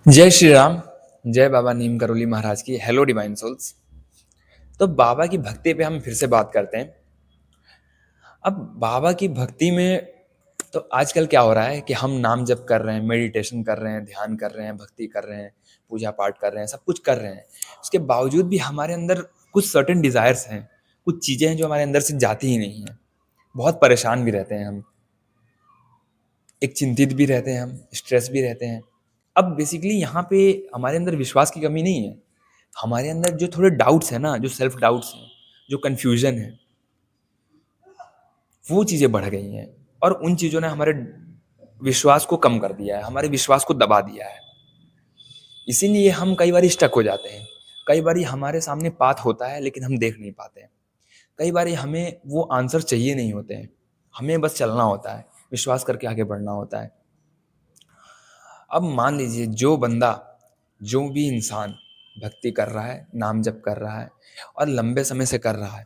जय श्री राम। जय बाबा नीम करोली महाराज की। Hello divine souls. तो बाबा की भक्ति पे हम फिर से बात करते हैं। अब बाबा की भक्ति में तो आजकल क्या हो रहा है कि हम नाम जप कर रहे हैं, मेडिटेशन कर रहे हैं, ध्यान कर रहे हैं, भक्ति कर रहे हैं, पूजा पाठ कर रहे हैं, सब कुछ कर रहे हैं। उसके बावजूद भी हमारे अंदर कुछ सर्टेन डिजायर्स हैं, कुछ चीज़ें हैं जो हमारे अंदर से जाती ही नहीं हैं। बहुत परेशान भी रहते हैं हम, एक चिंतित भी रहते हैं हम, स्ट्रेस भी रहते हैं। अब बेसिकली यहाँ पे हमारे अंदर विश्वास की कमी नहीं है, हमारे अंदर जो थोड़े डाउट्स हैं ना, जो सेल्फ डाउट्स हैं, जो कन्फ्यूजन है, वो चीज़ें बढ़ गई हैं। और उन चीज़ों ने हमारे विश्वास को कम कर दिया है, हमारे विश्वास को दबा दिया है। इसीलिए हम कई बार स्टक हो जाते हैं। कई बार हमारे सामने पाथ होता है लेकिन हम देख नहीं पाते हैं। कई बार हमें वो आंसर चाहिए नहीं होते हैं, हमें बस चलना होता है, विश्वास करके आगे बढ़ना होता है। अब मान लीजिए जो बंदा, जो भी इंसान भक्ति कर रहा है, नाम जप कर रहा है और लंबे समय से कर रहा है,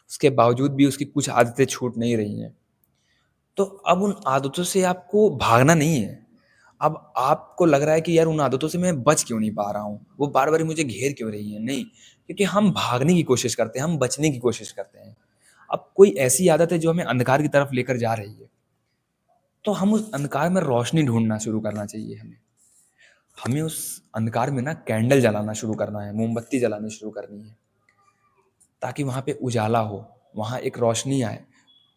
उसके बावजूद भी उसकी कुछ आदतें छूट नहीं रही हैं, तो अब उन आदतों से आपको भागना नहीं है। अब आपको लग रहा है कि यार उन आदतों से मैं बच क्यों नहीं पा रहा हूँ, वो बार बार मुझे घेर क्यों रही है। नहीं, क्योंकि हम भागने की कोशिश करते हैं, हम बचने की कोशिश करते हैं। अब कोई ऐसी आदत है जो हमें अंधकार की तरफ लेकर जा रही है, तो हम उस अंधकार में रोशनी ढूंढना शुरू करना चाहिए। हमें हमें उस अंधकार में ना कैंडल जलाना शुरू करना है, मोमबत्ती जलानी शुरू करनी है, ताकि वहाँ पे उजाला हो, वहाँ एक रोशनी आए।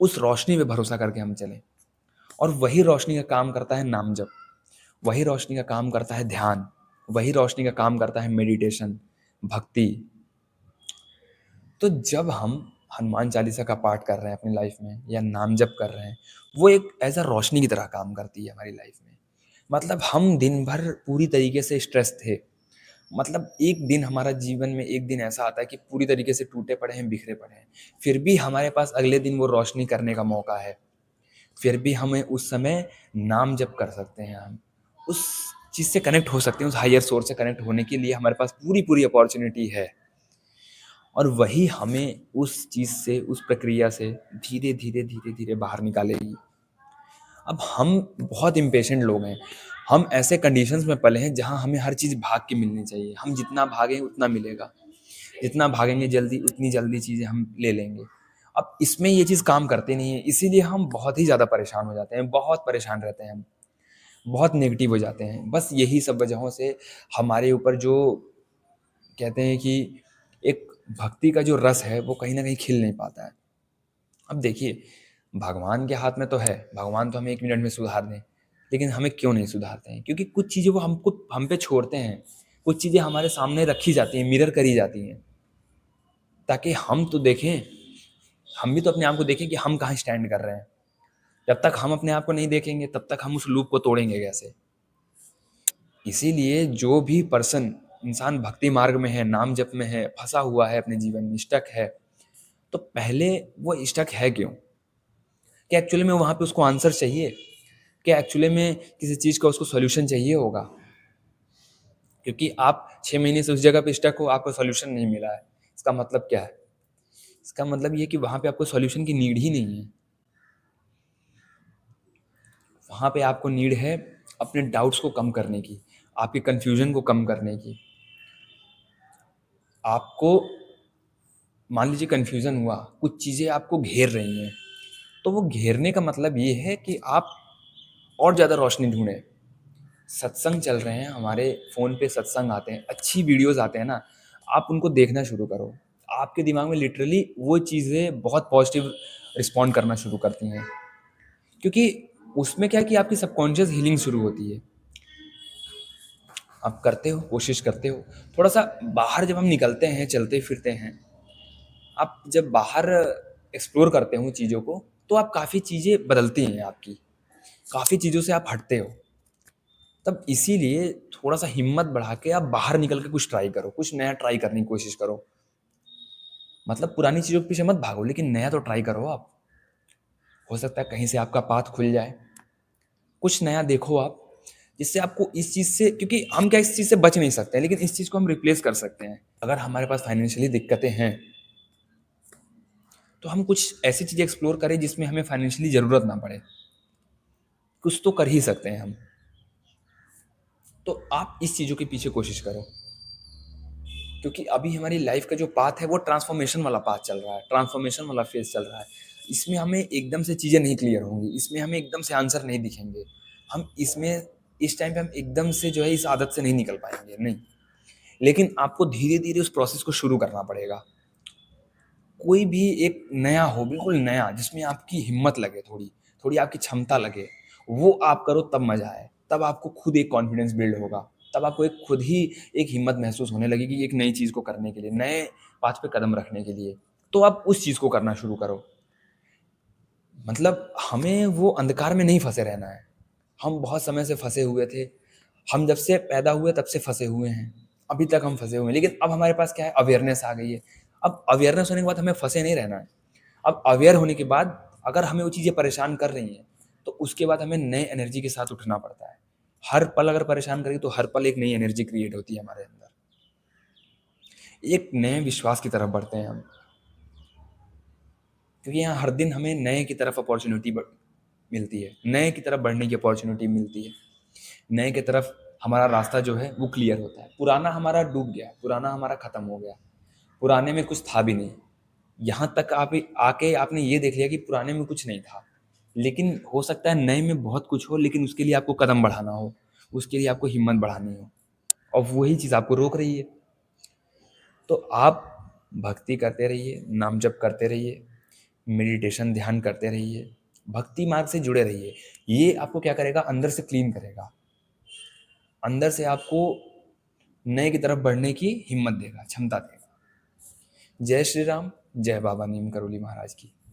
उस रोशनी पे भरोसा करके हम चलें। और वही रोशनी का काम करता है नाम जप, वही रोशनी का काम करता है ध्यान, वही रोशनी का काम करता है मेडिटेशन, भक्ति। तो जब हम हनुमान चालीसा का पाठ कर रहे हैं अपनी लाइफ में या नाम जप कर रहे हैं, वो एक ऐसा रोशनी की तरह काम करती है हमारी लाइफ में। मतलब हम दिन भर पूरी तरीके से स्ट्रेस थे, मतलब एक दिन हमारा जीवन में एक दिन ऐसा आता है कि पूरी तरीके से टूटे पड़े हैं, बिखरे पड़े हैं, फिर भी हमारे पास अगले दिन वो रोशनी करने का मौका है। फिर भी हमें उस समय नाम जप कर सकते हैं, हम उस चीज़ से कनेक्ट हो सकते हैं, उस हायर सोर्स से कनेक्ट होने के लिए हमारे पास पूरी पूरी अपॉर्चुनिटी है। और वही हमें उस चीज़ से, उस प्रक्रिया से धीरे धीरे धीरे धीरे बाहर निकालेगी। अब हम बहुत इम्पेशेंट लोग हैं, हम ऐसे कंडीशंस में पले हैं जहाँ हमें हर चीज़ भाग के मिलनी चाहिए। हम जितना भागें उतना मिलेगा, जितना भागेंगे जल्दी उतनी जल्दी चीज़ें हम ले लेंगे। अब इसमें ये चीज़ काम करती नहीं है, इसीलिए हम बहुत ही ज़्यादा परेशान हो जाते हैं, बहुत परेशान रहते हैं हम, बहुत नेगेटिव हो जाते हैं। बस यही सब वजहों से हमारे ऊपर जो कहते हैं कि एक भक्ति का जो रस है वो कहीं न कहीं खिल नहीं पाता है। अब देखिए, भगवान के हाथ में तो है, भगवान तो हमें 1 मिनट में सुधार दें, लेकिन हमें क्यों नहीं सुधारते हैं? क्योंकि कुछ चीज़ें वो हमको हम पे छोड़ते हैं, कुछ चीज़ें हमारे सामने रखी जाती हैं, मिरर करी जाती हैं, ताकि हम तो देखें, हम भी तो अपने आप को देखें कि हम कहाँ स्टैंड कर रहे हैं। जब तक हम अपने आप को नहीं देखेंगे, तब तक हम उस लूप को तोड़ेंगे कैसे? इसीलिए जो भी पर्सन, इंसान भक्ति मार्ग में है, नाम जप में है, फँसा हुआ है अपने जीवन में, स्टक है, तो पहले वो स्टक है क्यों? क्या एक्चुअली में वहाँ पे उसको आंसर चाहिए? क्या एक्चुअली में किसी चीज़ का उसको सॉल्यूशन चाहिए होगा? क्योंकि आप 6 महीने से उस जगह पे स्टक हो, आपको सॉल्यूशन नहीं मिला है। इसका मतलब क्या है? इसका मतलब ये है कि वहाँ पे आपको सॉल्यूशन की नीड ही नहीं है। वहाँ पे आपको नीड है अपने डाउट्स को कम करने की, आपके कन्फ्यूज़न को कम करने की। आपको मान लीजिए कन्फ्यूज़न हुआ, कुछ चीज़ें आपको घेर रही हैं, तो वो घेरने का मतलब ये है कि आप और ज़्यादा रोशनी ढूँढें। सत्संग चल रहे हैं, हमारे फ़ोन पे सत्संग आते हैं, अच्छी वीडियोज़ आते हैं ना, आप उनको देखना शुरू करो। आपके दिमाग में लिटरली वो चीज़ें बहुत पॉज़िटिव रिस्पॉन्ड करना शुरू करती हैं। क्योंकि उसमें क्या है कि आपकी सबकॉन्शियस हीलिंग शुरू होती है। आप करते हो, कोशिश करते हो, थोड़ा-सा बाहर जब हम निकलते हैं, चलते-फिरते हैं, आप जब बाहर एक्सप्लोर करते हो चीज़ों को, तो आप काफ़ी चीज़ें बदलती हैं आपकी, काफ़ी चीज़ों से आप हटते हो। तब इसीलिए थोड़ा-सा हिम्मत बढ़ा के आप बाहर निकल के कुछ ट्राई करो, कुछ नया ट्राई करने की कोशिश करो। मतलब पुरानी चीज़ों के पीछे मत भागो, लेकिन नया तो ट्राई करो आप। हो सकता है कहीं से आपका पाथ खुल जाए। कुछ नया देखो आप, जिससे आपको इस चीज़ से, क्योंकि हम क्या इस चीज़ से बच नहीं सकते हैं, लेकिन इस चीज़ को हम रिप्लेस कर सकते हैं। अगर हमारे पास फाइनेंशियली दिक्कतें हैं, तो हम कुछ ऐसी चीज़ें एक्सप्लोर करें जिसमें हमें फाइनेंशियली ज़रूरत ना पड़े। कुछ तो कर ही सकते हैं हम। तो आप इस चीज़ों के पीछे कोशिश करो, क्योंकि अभी हमारी लाइफ का जो पाथ है वो ट्रांसफॉर्मेशन वाला पाथ चल रहा है, ट्रांसफॉर्मेशन वाला फेज चल रहा है। इसमें हमें एकदम से चीज़ें नहीं क्लियर होंगी, इसमें हमें एकदम से आंसर नहीं दिखेंगे। हम इसमें इस टाइम पे हम एकदम से जो है इस आदत से नहीं निकल पाएंगे, नहीं। लेकिन आपको धीरे धीरे उस प्रोसेस को शुरू करना पड़ेगा। कोई भी एक नया हो, बिल्कुल नया, जिसमें आपकी हिम्मत लगे, थोड़ी थोड़ी आपकी क्षमता लगे, वो आप करो तब मजा आए। तब आपको खुद एक कॉन्फिडेंस बिल्ड होगा, तब आपको एक खुद ही एक हिम्मत महसूस होने लगेगी एक नई चीज़ को करने के लिए, नए पाथ पे कदम रखने के लिए। तो आप उस चीज़ को करना शुरू करो। मतलब हमें वो अंधकार में नहीं फंसे रहना है। हम बहुत समय से फंसे हुए थे, हम जब से पैदा हुए तब से फंसे हुए हैं, अभी तक हम फंसे हुए हैं। लेकिन अब हमारे पास क्या है, अवेयरनेस आ गई है। अब अवेयरनेस होने के बाद हमें फंसे नहीं रहना है। अब अवेयर होने के बाद अगर हमें वो चीज़ें परेशान कर रही हैं, तो उसके बाद हमें नए एनर्जी के साथ उठना पड़ता है। हर पल अगर परेशान करेगी तो हर पल एक नई एनर्जी क्रिएट होती है हमारे अंदर, एक नए विश्वास की तरफ बढ़ते हैं हम। क्योंकि यहाँ हर दिन हमें नए की तरफ अपॉर्चुनिटी मिलती है, नए की तरफ बढ़ने की अपॉर्चुनिटी मिलती है। नए की तरफ हमारा रास्ता जो है वो क्लियर होता है। पुराना हमारा डूब गया, पुराना हमारा ख़त्म हो गया, पुराने में कुछ था भी नहीं। यहाँ तक आप आके आपने ये देख लिया कि पुराने में कुछ नहीं था। लेकिन हो सकता है नए में बहुत कुछ हो, लेकिन उसके लिए आपको कदम बढ़ाना हो, उसके लिए आपको हिम्मत बढ़ानी हो, और वही चीज़ आपको रोक रही है। तो आप भक्ति करते रहिए, नाम जप करते रहिए, मेडिटेशन ध्यान करते रहिए, भक्ति मार्ग से जुड़े रहिए। ये आपको क्या करेगा, अंदर से क्लीन करेगा, अंदर से आपको नए की तरफ बढ़ने की हिम्मत देगा, क्षमता देगा। जय श्री राम, जय बाबा नीम करोली महाराज की।